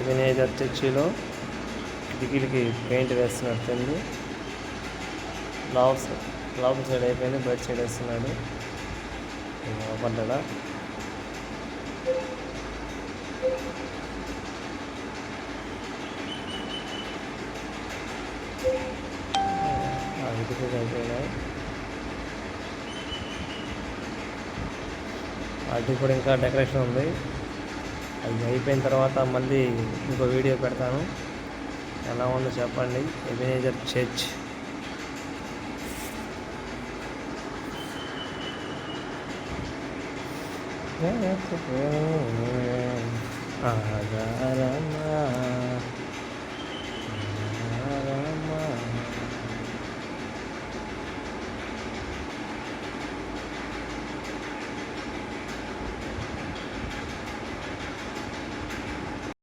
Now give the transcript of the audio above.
వినేజర్ చర్చిలో కిటికీలకి పెయింట్ వేస్తున్నట్టుంది. లోపల సైడ్ అయిపోయింది, బయట సైడ్ వేస్తున్నాడు. పడ్డా కిటికీలు అయిపోయినాయి. అది కూడా ఇంకా డెకరేషన్ ఉంది. అది అయిపోయిన తర్వాత మళ్ళీ ఇంకో వీడియో పెడతాను. ఎలా ఉందో చెప్పండి. Ebenezer church ఆధారమా